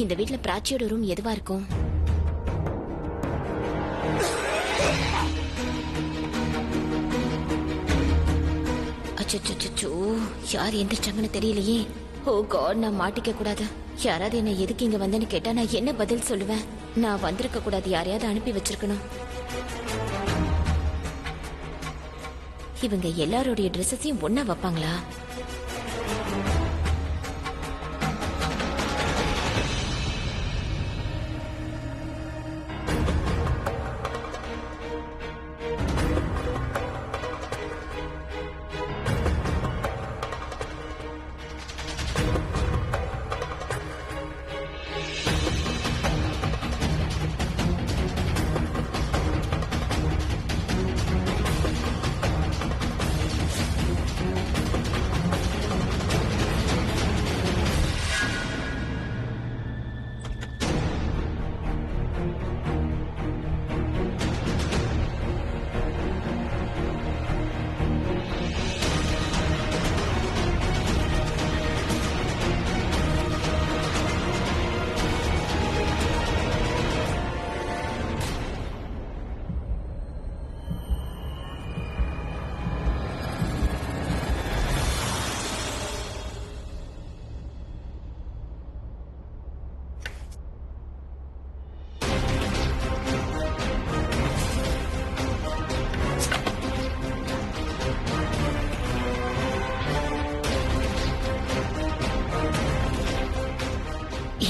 இந்த வீட்ல பிராச்சியோட ரூம் எதுவா இருக்கும்? அச்சோ, யார் எந்திரிச்சாங்கன்னு தெரியலையே. ஓ காட், நான் மாட்டிக்க கூடாது. யாராவது என்ன எதுக்கு இங்க வந்தேன்னு கேட்டா நான் என்ன பதில் சொல்லுவேன்? நான் வந்திருக்க கூடாது, யாரையாவது அனுப்பி வச்சிருக்கணும். இவங்க எல்லாரோடைய ட்ரெஸ்ஸையும் ஒன்னா வைப்பாங்களா?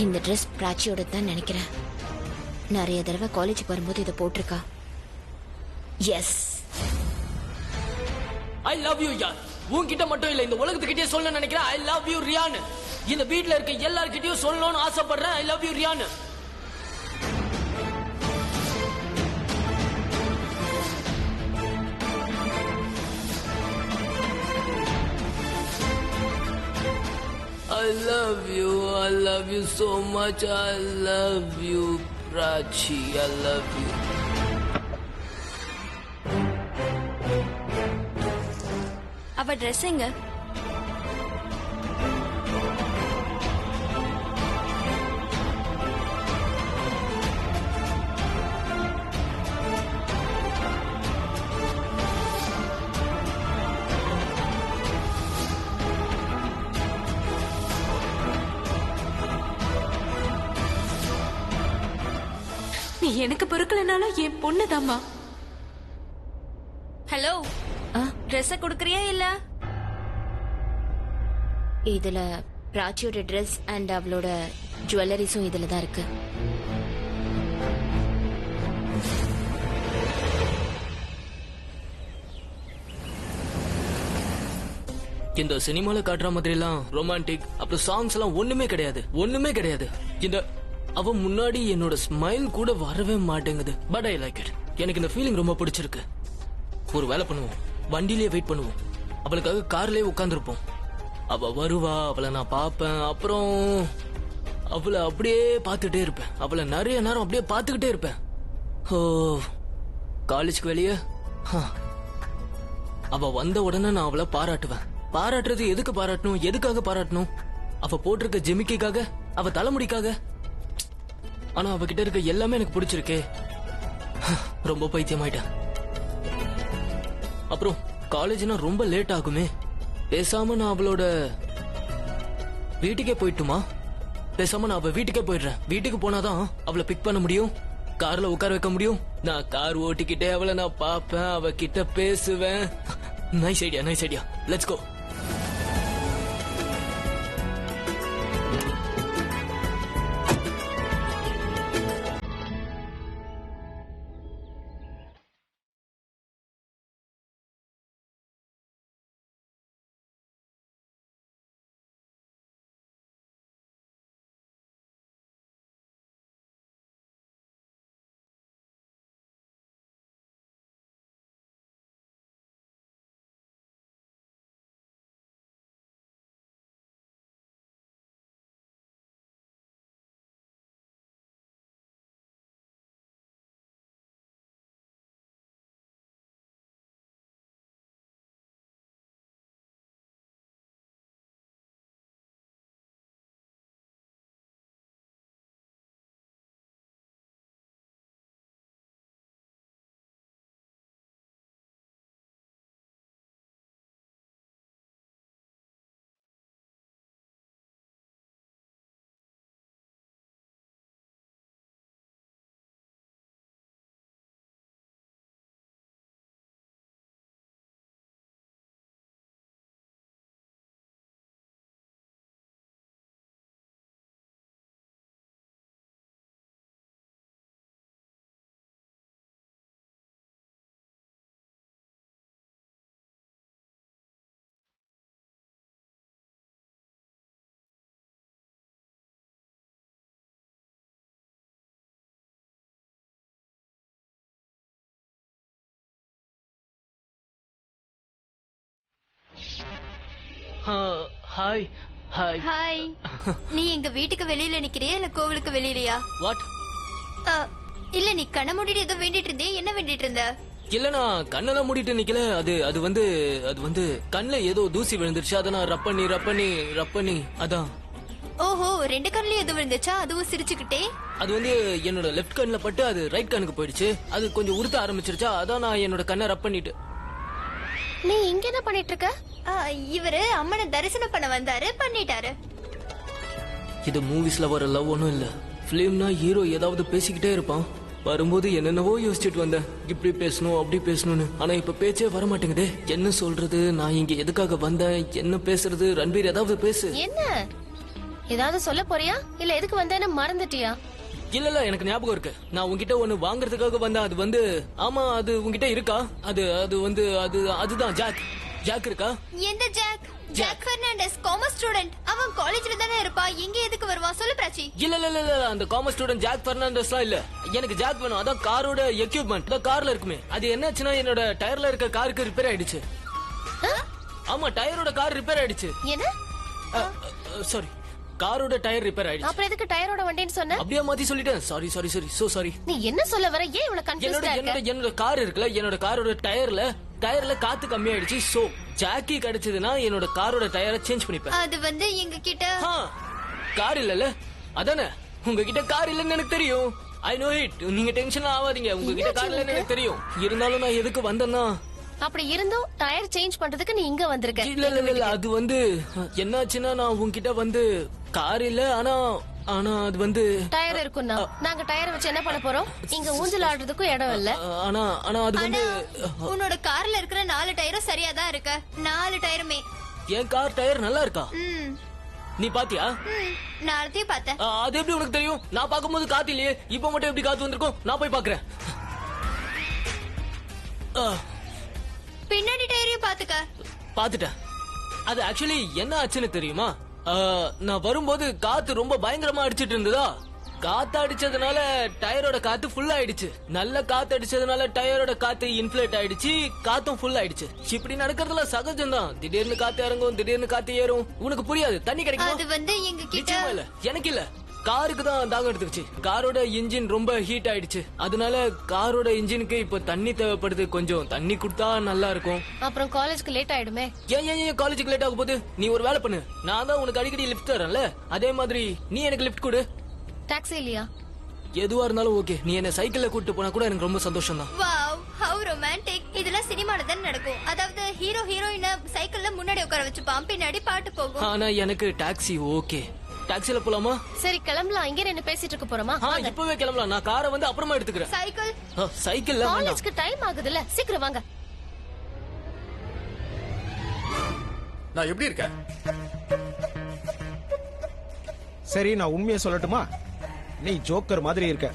இந்த ட்ரெஸ் பிராச்சியோட தான் நினைக்கிறேன். நிறைய தடவை காலேஜுக்கு வரும்போது இதை போட்டிருக்கா. எஸ், ஐ லவ் யூ யார். உன்கிட்ட மட்டும் இல்ல, இந்த உலகத்துக்கிட்டே சொல்ல நினைக்கிறேன் ஐ லவ் யூ ரியான். இந்த வீட்ல இருக்க எல்லார்கிட்டயும் சொல்லணும்னு ஆசைப்படுறேன் I love you Ryan. I love you so much. I love you, Prachi. I love you. அவ ட்ரெஸ் எங்க? நீ எனக்கு பொறுக்கலனாலும் என் பொண்ணுதாம்மா. ஹலோ, ட்ரெஸ் கொடுக்கறியா இல்ல? இதுல பிராச்சியோட ட்ரெஸ் அண்ட் அவளோட ஜுவல்லரிஸும் இதுல தான் இருக்கு. இந்த சினிமால காட்டுற மாதிரி எல்லாம் ரொமான்டிக் அப்புறம் சாங்ஸ் எல்லாம் ஒண்ணுமே கிடையாது. இந்த அவ முன்னாடி என்னோட ஸ்மைல் கூட வரவே மாட்டேங்குது. But I like it. எனக்கு இந்த ஃபீலிங் ரொம்ப பிடிச்சிருக்கு. ஒரு வேலை பண்ணுவோம், வண்டியிலேயே வெயிட் பண்ணுவோம், அவளுக்காக கார்லயே உட்காந்துருப்போம். அவ வருவா, அவளை நான் பாப்பேன், அப்புறம் அவளை அப்படியே பார்த்துட்டே இருப்பேன். அவளை நிறைய நேரம் அப்படியே பார்த்துக்கிட்டே இருப்பேன். ஓ, காலேஜுக்கு வெளியே அவ வந்த உடனே நான் அவளை பாராட்டுவேன். பாராட்டுறது எதுக்கு பாராட்டணும், எதுக்காக பாராட்டணும்? அவ போட்டிருக்க ஜிமிக்கிக்காக, அவ தலைமுடிக்காக. ஆனா அவகிட்ட இருக்க எல்லாமே எனக்கு பிடிச்சிருக்கே. ரொம்ப பைத்தியமாயிட்டேன். அப்புறம் காலேஜ்னா ரொம்ப லேட் ஆகுமே. பேசாம நான் அவளோட வீட்டுக்கே போயிட்டுமா? பேசாம நான் அவ வீட்டுக்கே போயிடுறேன். வீட்டுக்கு போனாதான் அவளை பிக் பண்ண முடியும், கார்ல உட்கார வைக்க முடியும். நான் கார் ஓட்டிக்கிட்டே அவளை நான் பாப்பேன், அவ கிட்ட பேசுவேன். Nice idea. Let's go. Hi hi hi. நீ எங்க வீட்டுக்கு வெளியில நிக்கிறியா இல்ல கோவிலுக்கு வெளியிலயா? வாட்? இல்ல நீ கண்ண மூடிட்டு ஏதோ வேண்டிட்டு இருந்தே. என்ன வேண்டிட்டு இருந்த? இல்ல நான் கண்ணெல்லாம் மூடிட்டு நிக்கல. அது வந்து கண்ணுல ஏதோ தூசி விழுந்துருச்சு. அத நான் ரப் பண்ணி அதான். ஓஹோ, ரெண்டு கண்ணுலயும் எது விழுந்துச்சா? அதுவும் சிரிச்சுக்கிட்டே. அது வந்து என்னோட லெஃப்ட் கண்ணுல பட்டு அது ரைட் கண்ணுக்கு போயிடுச்சு. அது கொஞ்சம் உறுத்த ஆரம்பிச்சிருச்சா, அதான் நான் என்னோட கண்ணை ரப் பண்ணிட்டு. நீ இங்க என்ன பண்ணிட்டு இருக்க? இவரு அம்மனை தரிசனம் பண்ண வந்தாரு, பண்ணிட்டாரு. இது மூவிஸ்ல வர லவ் ஒன்னும் இல்ல. பிலிம்னா ஹீரோ ஏதாவது பேசிக்கிட்டே இருப்பான். வரும்போது என்னென்னவோ யோசிச்சுட்டு வந்தேன், இப்படி பேசணும் அப்படி பேசணும்னு. ஆனா இப்ப பேச்சே வர மாட்டேங்குதே. என்ன சொல்றது, நான் இங்க எதுக்காக வந்தேன், என்ன பேசுறது? ரன்பீர் ஏதாவது பேசு. என்ன ஏதாவது சொல்ல போறியா இல்ல எதுக்கு வந்தேன்னு மறந்துட்டியா? இல்ல எனக்கு ஞாபகம் இருக்கு. நான் உன்கிட்ட ஒண்ணு வாங்குறதுக்காக வந்தேன். அது வந்து ஆமா, அது உன்கிட்ட இருக்கா? அதுதான் ஜாக் இருக்கா? எந்த Jack? Jack Fernandes, commerce student. அவன் காலேஜ்ல தானே இருப்பா. இங்க எதுக்கு வருவான் சொல்லு பிராச்சி. இல்ல அந்த காமர்ஸ் ஸ்டூடண்ட் ஜாக் பெர்னாண்டஸ்லாம் இல்ல. எனக்கு ஜாக் வேணும். அதான் காரோட எக்யூப்மெண்ட். அதான் கார்ல இருக்குமே. அது என்னாச்சுன்னா என்னோட டயர்ல இருக்க காருக்கு ரிப்பேர் ஆயிடுச்சு. ஆமா, டயரோட கார் ரிப்பேர் ஆயிடுச்சு. என்ன? சாரி, காரோட டயர் ரிப்பேர் ஆயிடுச்சு. அப்புறம் எதுக்கு டயரோட வண்டின்னு சொன்ன? அப்படியே மாத்தி சொல்லிட்டேன். Sorry so sorry. நீ என்ன சொல்ல வர? ஏன் இவ்வளவு கன்ஃபியூஸ்டா இருக்க? என்னோட கார் இருக்குல்ல, என்னோட காரோட டயர்ல காத்து கம்மியாயிடுச்சு. சோ ஜாக்கி கிடைச்சதுன்னா என்னோட காரோட டயரை சேஞ்ச் பண்ணிப்பேன். அது வந்து எங்க கிட்ட கார் இல்லல, அதானே. உங்ககிட்ட கார் இல்லன்னு எனக்கு தெரியும். I know it. நீங்க டென்ஷன் ஆகாதீங்க. உங்ககிட்ட கார் இல்லன்னு எனக்கு தெரியும். இருந்தாலும் நான் எதுக்கு வந்தேன்னா, அப்படி இருந்தும் டயர் சேஞ்ச் பண்றதுக்கு நீ இங்க வந்திருக்க. இல்ல அது வந்து என்னாச்சுன்னா, நான் உங்ககிட்ட வந்து கார் இல்ல, ஆனா அது வந்து டயர் இருக்குன்னா நாங்க டயர் வச்சு என்ன பண்ண போறோம்? இங்க ஊஞ்சல் ஆடுறதுக்கும் இடம் இல்ல. ஆனா அது வந்து உன்னோட கார்ல இருக்கிற 4 டயரும் சரியா தான் இருக்கு. 4 டயருமே. என் கார் டயர் நல்லா இருக்கா? நீ பாத்தியா? நாளையும் பார்த்தேன். அது எப்படி உனக்கு தெரியும்? நான் பாக்கும்போது காத்து இல்லையே. இப்ப மட்டும் எப்படி காத்து வந்திருக்கும்? நான் போய் பாக்குறேன். பின்னாடி டயரையும் பாத்துட்டேன். அது ஆக்சுவலி என்ன ஆச்சுன்னு தெரியுமா? நான் வரும்போது காத்து ரொம்ப பயங்கரமா அடிச்சிட்டு இருந்ததா. காத்து அடிச்சதுனால டயரோட காத்து ஃபுல் ஆயிடுச்சு. நல்ல காத்து அடிச்சதுனால டயரோட காத்து இன்ஃபிளேட் ஆயிடுச்சு. காத்தும் ஃபுல் ஆயிடுச்சு. இப்படி நடக்கிறதுல சகஜம் தான். திடீர்னு காத்து இறங்கும், திடீர்னு காத்து ஏறும். உனக்கு புரியாது. தண்ணி கிடைக்கும். அது வந்து எங்க கிட்ட இல்ல, எனக்கு இல்ல. காருக்கு தான் தாகம் எடுத்துக்கிச்சு. காரோட இன்ஜின் ரொம்ப ஹீட் ஆயிடுச்சு. அதனால காரோட இன்ஜினுக்கு இப்ப தண்ணி தேவைப்படுது. கொஞ்சம் தண்ணி கொடுத்தா நல்லா இருக்கும். அப்புறம் காலேஜ்க்கு லேட் ஆயிடுமே. ஏன் காலேஜுக்கு லேட் ஆக போகுது? நீ ஒரு வேலை பண்ணு. நான் தான் உனக்கு அடிக்கடி லிஃப்ட் தரேன்ல, அதே மாதிரி நீ எனக்கு லிஃப்ட் கொடு. டாக்ஸி இல்லையா? எதுவா இருந்தாலும் ஓகே. நீ என்ன சைக்கிள்ல கூட்டிட்டு போனா கூட எனக்கு ரொம்ப சந்தோஷம் தான். Wow, how romantic. இதெல்லாம் சினிமால தான் நடக்கும். அதாவது ஹீரோ ஹீரோயினை சைக்கிள்ல முன்னாடி உட்கார வச்சுப்பான், பின்னாடி பாட்டு போகும். ஆனா எனக்கு டாக்ஸி ஓகே. டாக்ஸில போலாமா? சரி கிளம்பலாம். இங்க என்ன பேசிட்டு இருக்க போறோமா? இப்பவே கிளம்பலாம். நான் காரை வந்து அப்புறமா எடுத்துக்கிறேன். சைக்கிள்ல காலேஜ்க்கு டைம் ஆகுதுல்ல, சீக்கிரம் வாங்க. நான் எப்படி இருக்கேன்? சரி, நான் உண்மையை சொல்லட்டுமா? நீ ஜோக்கர் மாதிரி இருக்க.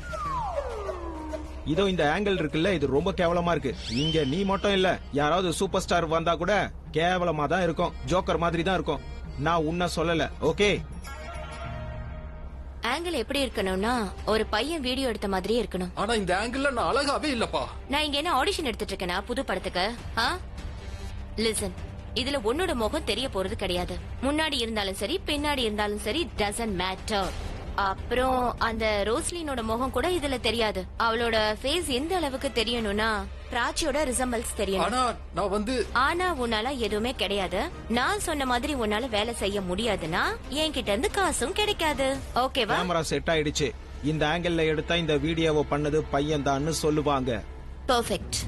இதோ இந்த ஆங்கிள் இருக்குல்ல, இது ரொம்ப கேவலமா இருக்கு. இங்க நீ மட்டும் இல்ல, யாராவது சூப்பர் ஸ்டார் வந்தா கூட கேவலமா தான் இருக்கும். ஜோக்கர் மாதிரி தான் இருக்கும். நான் உன்ன சொல்லல, ஓகே? ஆங்கிள் எப்படி இருக்கணும்னா, ஒரு பையன் வீடியோ எடுத்த மாதிரியே இருக்கணும். ஆனா இந்த ஆங்கிள் நான் அழகாவே இல்லப்பா. நான் இங்க என்ன ஆடிஷன் எடுத்துட்டு இருக்கேனா புது படத்துக்கு? லிசன், இதுல உன்னோட முகம் தெரிய போறது கிடையாது. முன்னாடி இருந்தாலும் சரி, பின்னாடி இருந்தாலும் சரி, டசன்ட் மேட்டர். அப்புறம் அந்த ரோஸ்லினோட முகம் கூட இதுல தெரியாது. அவளோட ஃபேஸ் எந்த அளவுக்கு தெரியணும்னா, பிராச்சியோட ரிசம்பிள்ஸ் தெரியணும். ஆனா நான் வந்து ஆனா உன்னால எதுவுமே கிடையாது. நான் சொன்ன மாதிரி உன்னால வேலை செய்ய முடியாதுன்னா என்கிட்ட இருந்து காசும் கிடைக்காது. ஓகேவா? கேமரா செட் ஆயிடுச்சு. இந்த ஆங்கிள் எடுத்தா இந்த வீடியோவை பண்ணது பையன் தான் சொல்லுவாங்க. பெர்ஃபெக்ட்.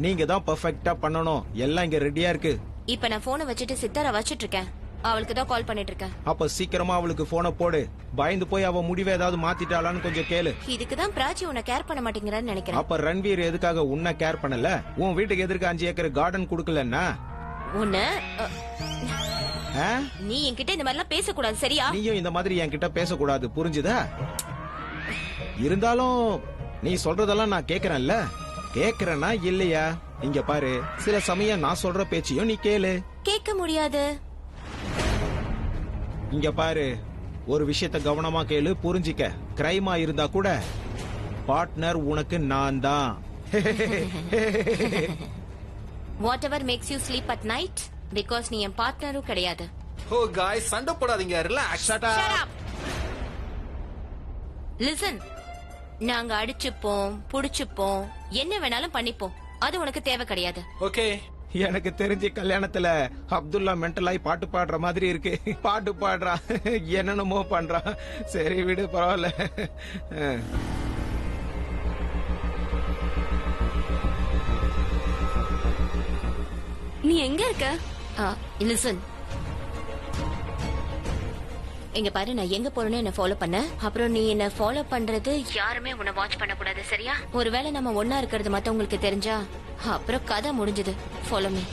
நீங்க தான் பெர்ஃபெக்ட்டா பண்ணணும். எல்லாம் இங்க ரெடியா இருக்கு. இப்ப நான் போனை வச்சுட்டு சித்தார வச்சிட்டு இருக்கேன். அவளுக்கு தான் கால் பண்ணிட்டு இருக்கேன். அப்ப சீக்கிரமா அவளுக்கு போனை போடு. பயந்து போய் அவ முடிவை ஏதாவது மாத்திட்டாளான்னு கொஞ்சம் கேளு. இதுக்கு தான் பிராச்சி உன்னை கேர் பண்ண மாட்டேங்கிறான்னு நினைக்கிறேன். அப்ப ரன்வீர் எதுக்காக உன்னை கேர் பண்ணல? உன் வீட்டுக்கு எதிர்க்க 5 ஏக்கர் கார்டன் குடுக்கலன்னா உன்ன நீ என்கிட்ட இந்த மாதிரி எல்லாம் பேசக்கூடாது, சரியா? நீயும் இந்த மாதிரி என்கிட்ட பேசக்கூடாது, புரிஞ்சுதா? இருந்தாலும் நீ சொல்றதெல்லாம் நான் கேக்குறேன்ல. கேக்குறேன்னா இல்லையா? இங்க பாரு, சில சமயம் நான் சொல்ற பேச்சையும் நீ கேளு. கேட்க முடியாது. இங்க பாரு, ஒரு விஷயத்த கவனமா கேளு, புரிஞ்சிக்க. கிரைமா இருந்தா கூட பார்ட்னர் உனக்கு நான் தான். What ever makes you sleep at night, because நீ என் பார்ட்னரும் கிடையாது. ஓ காய் சண்டை போடாதீங்க, ரிலாக்ஸ். லிசன், நாங்க அடிச்சுப்போம் புடிச்சுப்போம் என்ன வேணாலும் பண்ணிப்போம், அது உனக்கு தேவை கிடையாது. ஓகே. எனக்கு தெரிஞ்ச கல்யாணத்துல அப்துல்லா மென்டலாய் பாட்டு பாடுற மாதிரி இருக்கு. பாட்டு பாடுறான், என்னென்னமோ பண்றான். சரி விடு, பரவாயில்ல. நீ எங்க இருக்க? லிசன், இங்க பாரு, நான் எங்க போறேன்னு என்ன ஃபாலோ பண்ண. அப்புறம் நீ என்ன ஃபாலோ பண்றது யாருமே உன்னை வாட்ச் பண்ண கூடாது, சரியா? ஒருவேளை நம்ம ஒன்னா இருக்கிறது மத்தவங்களுக்கு தெரிஞ்சா அப்புறம் கதை முடிஞ்சது. Follow me.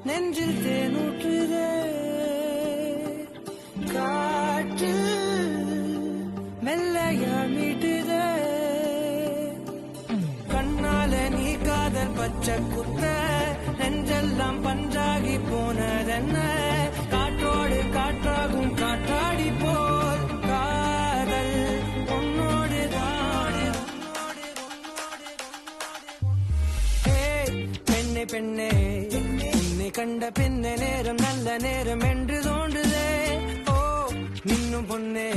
நெஞ்சில் தேனூற்றுதே, காற்று மெல்லையா மீட்டுதே, கண்ணால நீ காதல் பச்சை குத்த, நெஞ்செல்லாம் பஞ்சாகி போனதென்ன, காற்றோடு காற்றாகும் காற்றாடி போல் காதல் உன்னோடு தான். பெண்ணே பெண்ணே, உன்னை கண்ட பின்ன நேரம் நல்ல நேரம் என்று தோன்றுதே. ஓ நின்னும் பொண்ணே,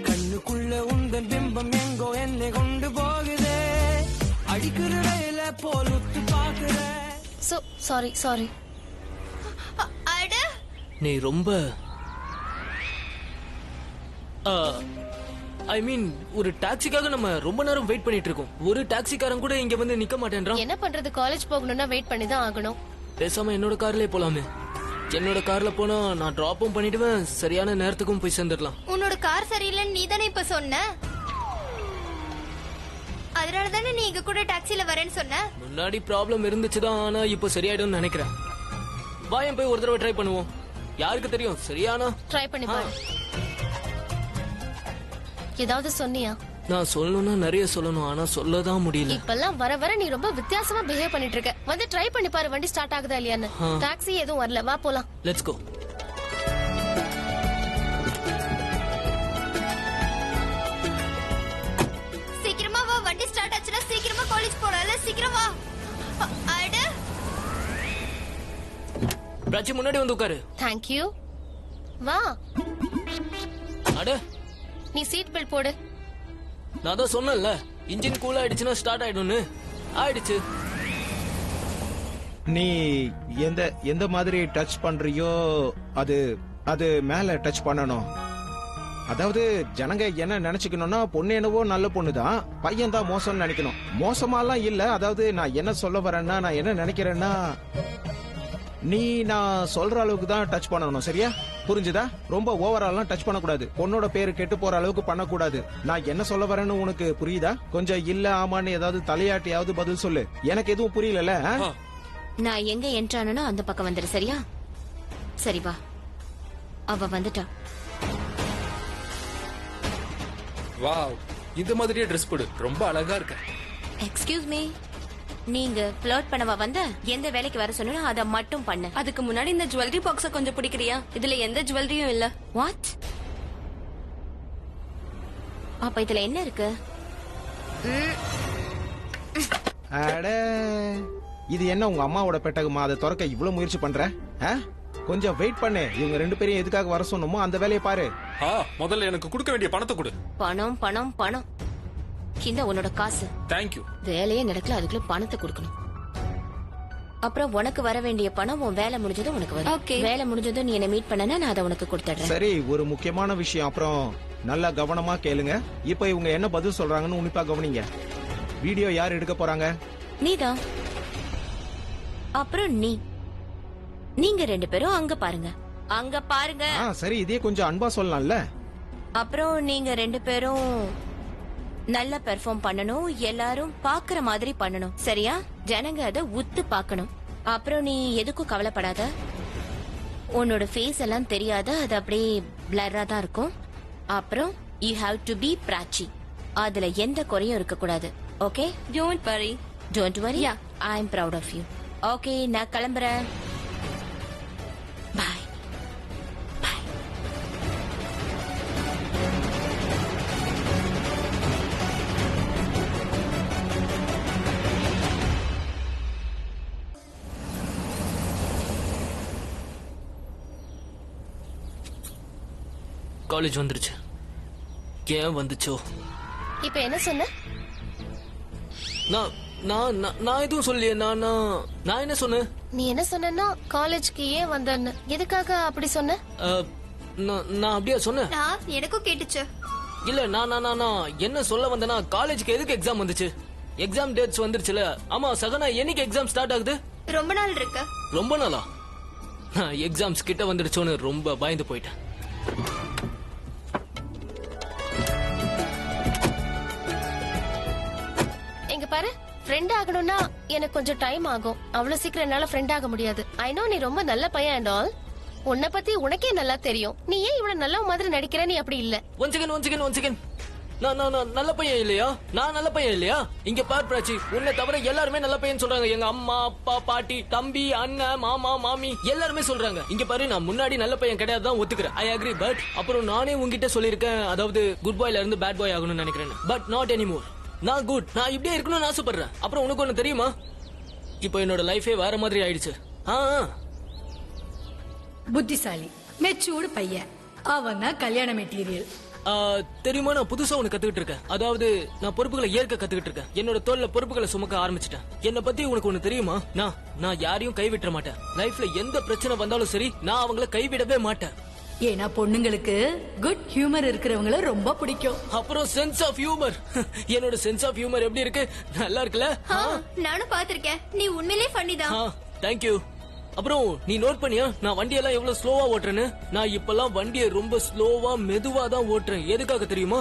கண்ணுக்குள்ள உந்தன் பிம்பம் எங்கோ என்னை கொண்டு போகுதே, அடிக்கிற வேல போல் உத்து பாக்குற. சாரி. அட நீ ரொம்ப ஐ மீன், ஒரு டாக்ஸிக்காக நம்ம ரொம்ப நேரம் வெயிட் பண்ணிட்டு இருக்கோம். ஒரு டாக்ஸிக்காரன் கூட இங்க வந்து நிக்க மாட்டேன்றான். என்ன பண்றது, காலேஜ் போகணும்னா வெயிட் பண்ணி தான் ஆகணும். பேசாம என்னோட கார்லயே போலாமே. என்னோட கார்ல போனா நான் டிராப்பும் பண்ணிடுவேன், சரியான நேரத்துக்கும் போய் சேர்ந்துடலாம். உன்னோட கார் சரியில்லைன்னு நீ தானே இப்ப சொன்ன, அதனால தானே நீ எங்க கூட டாக்ஸில வரேன்னு சொன்ன. முன்னாடி ப்ராப்ளம் இருந்துச்சுதான், ஆனா இப்போ சரியாயிடும் நினைக்கிறேன். வாயம் போய் ஒரு தடவை ட்ரை பண்ணுவோம். யாருக்கு தெரியும், சரியானா ட்ரை பண்ணி பாரு. ஏதாவது சொன்னியா? நான் சொல்லணும்னா நிறைய சொல்லணும், ஆனா சொல்லதான் முடியல. இப்பெல்லாம் வர வர நீ ரொம்ப வித்தியாசமா பிஹேவ் பண்ணிட்டு இருக்க. வந்து ட்ரை பண்ணி பாரு, வண்டி ஸ்டார்ட் ஆகுதா இல்லையான்னு. டாக்ஸி எதுவும் வரல, வா போலாம். Let's go. சீக்கிரமா வா, வண்டி ஸ்டார்ட் ஆச்சுன்னா சீக்கிரமா காலேஜ் போறல, சீக்கிரம் வா. அட பிராச்சி, முன்னாடி வந்து உட்காரு. Thank you. வா. அட நீ சீட் பெல்ட் போடு. நான் தான் சொன்னேன்ல, இன்ஜின் கூல் ஆயிடுச்சுன்னா ஸ்டார்ட் ஆயிடும்னு. ஆயிடுச்சு. நீ எந்த எந்த மாதிரி டச் பண்றியோ அது அது மேல டச் பண்ணணும். அதாவது ஜனங்க என்ன நினைச்சுக்கணும்னா, பொண்ணு என்னவோ நல்ல பொண்ணுதான், பையன் தான் மோசம்னு நினைக்கணும். மோசமாலாம் இல்ல. அதாவது நான் என்ன சொல்ல வரேன்னா, நான் என்ன நினைக்கிறேன்னா, நீ நான் சொல்ற அளவுக்கு தான் டச் பண்ணணும், சரியா? புரிஞ்சுதா? ரொம்ப ஓவராலாம் டச் பண்ணக்கூடாது. பொண்ணோட பேரு கெட்டு போற அளவுக்கு பண்ணக்கூடாது. நான் என்ன சொல்ல வரேன்னு உனக்கு புரியுதா? கொஞ்சம் இல்ல ஆமான்னு ஏதாவது தலையாட்டியாவது பதில் சொல்லு. எனக்கு எதுவும் புரியல. நான் எங்க என்ட்ரானோ அந்த பக்கம் வந்துரு, சரியா? சரி வா. அவ வந்துட்டா. வாவ், இந்த மாதிரியே ட்ரெஸ் போடு, ரொம்ப அழகா இருக்க. எக்ஸ்கியூஸ் மீ, நீங்க ஃப்ளர்ட் பண்ணவா வந்த? எந்த வேலைக்கு வர சொன்னா அத மட்டும் பண்ணு. அதுக்கு முன்னாடி இந்த ஜுவல்லரி பாக்ஸ கொஞ்சம் பிடிக்கிறியா? இதுல எந்த ஜுவல்லரியும் இல்ல. வாட்? அப்ப இதுல என்ன இருக்கு? அட, இது என்ன உங்க அம்மாவோட பெட்டகமா? அதை திறக்க இவ்வளவு முயற்சி பண்ற? கொஞ்சம் வெயிட் பண்ணு. இவங்க ரெண்டு பேரும் எதுக்காக வர சொன்னோமோ அந்த வேலையை பாரு. முதல்ல எனக்கு கொடுக்க வேண்டிய பணத்தை கொடு. பணம் பணம் பணம். இந்த உன்னோட காசு. தேங்க்யூ. வேலையே நடக்கல, அதுக்குள்ள பணத்தை கொடுக்கணும். அப்புறம் உனக்கு வர வேண்டிய பணம் உன் வேலை முடிஞ்சதும் உனக்கு வரும். Okay. வேலை முடிஞ்சதும் நீ என்ன மீட் பண்ணனா நான் அதை உனக்கு கொடுத்துடுறேன். சரி, ஒரு முக்கியமான விஷயம், அப்புறம் நல்லா கவனமா கேளுங்க. இப்ப இவங்க என்ன பதில் சொல்றாங்கன்னு உன்னிப்பா கவனிங்க. வீடியோ யார் எடுக்க போறாங்க? நீதான். அப்புறம் நீங்க ரெண்டு பேரும் அங்க பாருங்க, அங்க பாருங்க. சரி, இதே கொஞ்சம் அன்பா சொல்லலாம்ல. அப்புறம் நீங்க ரெண்டு பேரும் நல்லா பெர்ஃபார்ம் பண்ணணும், எல்லாரும் பாக்குற மாதிரி பண்ணணும், சரியா? ஜனங்க அத உத்து பாக்கணும். அப்புறம் நீ எதுக்கும் கவலைப்படாத, உன்னோட ஃபேஸ் எல்லாம் தெரியாத, அது அப்படியே பிளரா தான் இருக்கும். அப்புறம் you have to be Prachi, அதுல எந்த குறையும் இருக்க கூடாது. Okay don't worry. Don't worry. Yeah. I am proud of you. Okay நான் கிளம்புறேன். பாய். பாய். காலேஜ் வந்துருச்சு. ஏன் வந்துச்சோ? இப்ப என்ன சொன்ன? நான் நான் நான் நான் எதுவும் சொல்லியே. நான் என்ன சொன்னேன்? நீ என்ன சொன்னா காலேஜ்க்கு ஏன் வந்தன்னு, எதுக்காக அப்படி சொன்ன? நான் அப்படியே சொன்னேன். எனக்கும் கேட்டுச்சு. இல்ல நான் என்ன சொல்ல வந்தேன்னா, காலேஜுக்கு எதுக்கு எக்ஸாம் வந்துச்சு? எக்ஸாம் டேட்ஸ் வந்துருச்சுல. ஆமா சகனா, என்னைக்கு எக்ஸாம் ஸ்டார்ட் ஆகுது? ரொம்ப நாள் இருக்கு. ரொம்ப நாளா? நான் எக்ஸாம்ஸ் கிட்ட வந்துடுச்சோன்னு ரொம்ப பயந்து போயிட்டேன். இங்க பாரு, ஃப்ரெண்ட் ஆகணும்னா எனக்கு கொஞ்சம் டைம் ஆகும். அவ்வளவு சீக்கிரம் என்னால ஃப்ரெண்ட் ஆக முடியாது. ஐ நோ நீ ரொம்ப நல்ல பையன் அண்ட் ஆல். உன்னை பத்தி உனக்கே நல்லா தெரியும். நீ ஏன் இவ்வளவு நல்ல மாதிரி நடிக்கிற? நீ அப்படி இல்ல. One second. நான் நல்ல பையன் இல்லையா? நான் நல்ல பையன் இல்லையா? இங்க பார் பிராச்சி, உன்னை தவிர எல்லாருமே நல்ல பையன் சொல்றாங்க. எங்க அம்மா, அப்பா, பாட்டி, தம்பி, அண்ணன், மாமா, மாமி எல்லாருமே சொல்றாங்க. இங்க பாரு, நான் முன்னாடி நல்ல பையன் கிடையாது தான் ஒத்துக்கிறேன். I agree. பட் அப்புறம் நானே உங்ககிட்ட சொல்லிருக்கேன், அதாவது குட் பாய்ல இருந்து பேட் பாய் ஆகணும்னு நினைக்கிறேன். But not anymore. நான் குட். நான் இப்படியே இருக்கணும்னு ஆசைப்படுறேன். அப்புறம் உனக்கு ஒண்ணு தெரியுமா? இப்போ என்னோட லைஃபே வேற மாதிரி ஆயிடுச்சு. புத்திசாலி மெச்சூர்டு பையன். அவன் தான் கல்யாண மெட்டீரியல். தெரியுமா, நான் புதுசா ஒண்ணு கத்துக்கிட்டு இருக்கேன். அதாவது நான் பொறுப்புகளை ஏற்க கத்துக்கிட்டு இருக்கேன். என்னோட தோல்ல பொறுப்புகளை சுமக்க ஆரம்பிச்சிட்டேன். என்ன பத்தி உனக்கு ஒண்ணு தெரியுமா? நான் யாரையும் கைவிட்ட மாட்டேன். லைஃப்ல எந்த பிரச்சனை வந்தாலும் சரி, நான் அவங்கள கைவிடவே மாட்டேன். ஏன்னா பொண்ணுங்களுக்கு குட் ஹியூமர் இருக்கிறவங்கள ரொம்ப பிடிக்கும். அப்புறம் சென்ஸ் ஆஃப் ஹியூமர். என்னோட சென்ஸ் ஆஃப் ஹியூமர் எப்படி இருக்கு? நல்லா இருக்குல்ல? நானும் பாத்திருக்கேன். நீ உண்மையிலே ஃபன்னி தான். தேங்க்யூ. அப்புறம் நீ நோட் பண்ணியா, நான் வண்டியெல்லாம் எவ்வளவு ஸ்லோவா ஓட்டுறேன்னு? நான் இப்பெல்லாம் வண்டியை ரொம்ப ஸ்லோவா மெதுவா தான் ஓட்டுறேன். எதுக்காக தெரியுமா?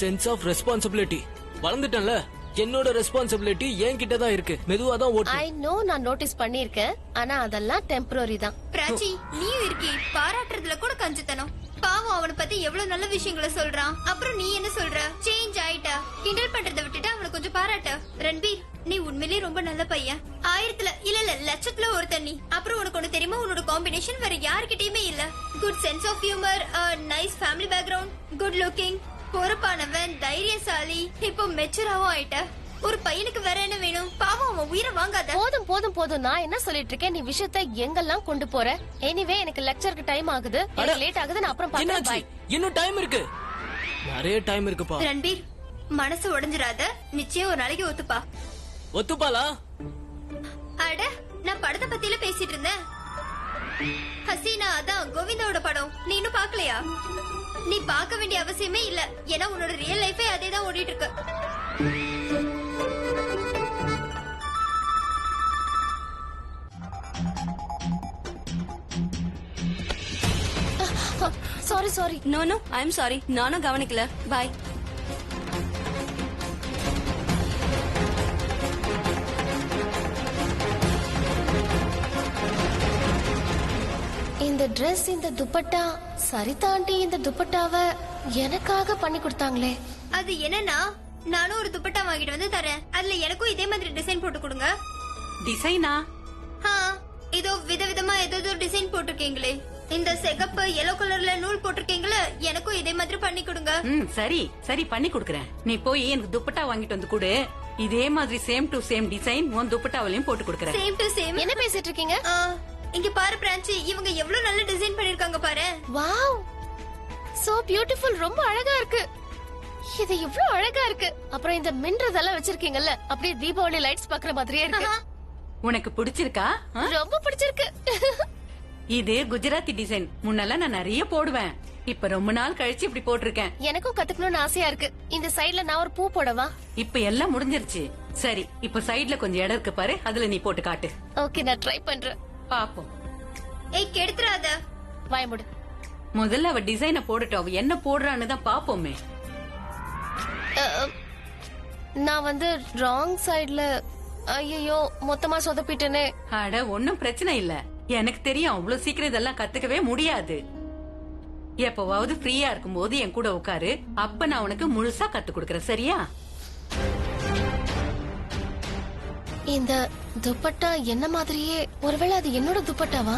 Sense of responsibility. வளர்ந்துட்டேன்ல, என்னோட ரெஸ்பான்சிபிலிட்டி என்கிட்ட தான் இருக்கு. மெதுவா தான் ஓட்டு. ஐ நோ, நான் நோட்டீஸ் பண்ணிருக்கேன். ஆனா அதெல்லாம் டெம்பரரி தான். பிராச்சி, நீயும் இருக்கி பாராட்டுறதுல கூட கஞ்சித்தனம். பாவம், அவனை பத்தி எவ்வளவு நல்ல விஷயங்களை சொல்றான். அப்புறம் நீ என்ன சொல்ற? சேஞ்ச் ஆயிட்டா. கிண்டல் பண்றதை விட்டுட்டு அவனை கொஞ்சம் பாராட்ட. ரன்பீர், நீ உண்மையிலேயே ரொம்ப நல்ல பையன். 1000ல இல்ல லட்சத்துல ஒருத்தன் நீ. அப்புறம் உனக்கு ஒண்ணு தெரியுமா? உன்னோட காம்பினேஷன் வேற யாருக்கிட்டயுமே இல்ல. Good sense of humour, nice family background, good looking, பொறுப்பானவன், தைரியசாலி, இப்போ மெச்சூராவும் ஆயிட்ட. ஒரு பையனுக்கு வேற என்ன வேணும்? பாவம், அவன் உயிரை வாங்காத. போதும் போதும் போதும். நான் என்ன சொல்லிட்டு இருக்கேன்? நீ விஷயத்தை எங்கெல்லாம் கொண்டு போற? எனிவே எனக்கு லெக்சருக்கு டைம் ஆகுது. எனக்கு லேட் ஆகுது. நான் அப்புறம் பாக்கிறேன். பை. இன்னும் டைம் இருக்கு, நிறைய டைம் இருக்குப்பா. ரன்பீர், மனசு உடைஞ்சிராத. நிச்சயம் ஒரு நாளைக்கு ஒத்துப்பா. ஒத்துப்பாளா? அட, நான் படத்தை பத்தியில பேசிட்டு இருந்தேன். ஹசீனா, அதான் கோவிந்தாவோட படம். நீ இன்னும் பாக்கலையா? நீ பார்க்க வேண்டிய அவசியமே இல்ல. ஏன்னா உன்னோட ரியல் லைஃபே அதேதான் ஓடிட்டு இருக்கு. Sorry. No I am sorry. நானும் கவனிக்கல. பாய். இந்த Dress, இந்த துப்பட்டா, சரிதா ஆண்டி இந்த துப்பட்டாவை எனக்காக பண்ணி கொடுத்தாங்களே. அது என்னன்னா, நானும் ஒரு துப்பட்டா வாங்கிட்டு வந்து தரேன். அதுல எனக்கும் இதே மாதிரி டிசைன் போட்டு கொடுங்க. டிசைனா? இதோ விதவிதமா ஏதோ டிசைன் போட்டிருக்கீங்களே. இந்த சிகப்பு yellow கலர்ல நூல் போட்டிருக்கீங்களே, எனக்கும் இதே மாதிரி பண்ணி கொடுங்க. சரி பண்ணி கொடுக்கறேன். நீ போய் எனக்கு துப்பட்டா வாங்கிட்டு வந்து கொடு. இதே மாதிரி சேம் டு சேம் டிசைன் உன் துப்பட்டாவிலையும் போட்டு கொடுக்கறேன். Same to same. என்ன பேசிட்டு இருக்கீங்க? இங்க பாரு பிரான்சி, இவங்க எவ்வளவு நல்ல டிசைன் பண்ணிருக்காங்க பாரு. Wow, so beautiful. ரொம்ப அழகா இருக்கு. இது இவ்ளோ அழகா இருக்கு. அப்புறம் இந்த மின்றதெல்லாம் வச்சிருக்கீங்கல்ல, அப்படியே தீபாவளி லைட்ஸ் பாக்குற மாதிரியே இருக்கு. உனக்கு பிடிச்சிருக்கா? ரொம்ப பிடிச்சிருக்கு. இது குஜராத்தி டிசைன். முன்னெல்லாம் நான் நிறைய போடுவேன். இப்ப ரொம்ப நாள் கழிச்சு இப்படி போட்டிருக்கேன். எனக்கும் கத்துக்கணும்னு ஆசையா இருக்கு. இந்த சைடுல நான் ஒரு பூ போடவா? இப்ப எல்லாம் முடிஞ்சிருச்சு. சரி, இப்ப சைடுல கொஞ்சம் இடம் இருக்கு பாரு, அதுல நீ போட்டு காட்டு. ஓகே, நான் ட்ரை பண்றேன். பாப்போம். ஏய், கெடுத்துறாத. வாய் மூடு. முதல்ல அவ டிசைனை போடட்டும். அவ என்ன போடுறான்னு தான் பாப்போமே. நான் வந்து ராங் சைடுல. ஐயோ, மொத்தமா சொதப்பிட்டேனே. அட, ஒன்னும் பிரச்சனை இல்ல. எனக்கு தெரியும், அவ்வளவு சீக்கிரம் இதெல்லாம் கத்துக்கவே முடியாது. எப்பவாவது ஃப்ரீயா இருக்கும் போது என் கூட உட்காரு. அப்ப நான் உனக்கு முழுசா கத்து கொடுக்கறேன். சரியா? இந்த துப்பட்டா என்ன மாதிரியே ஒருவேளை அது என்னோட துப்பட்டாவா?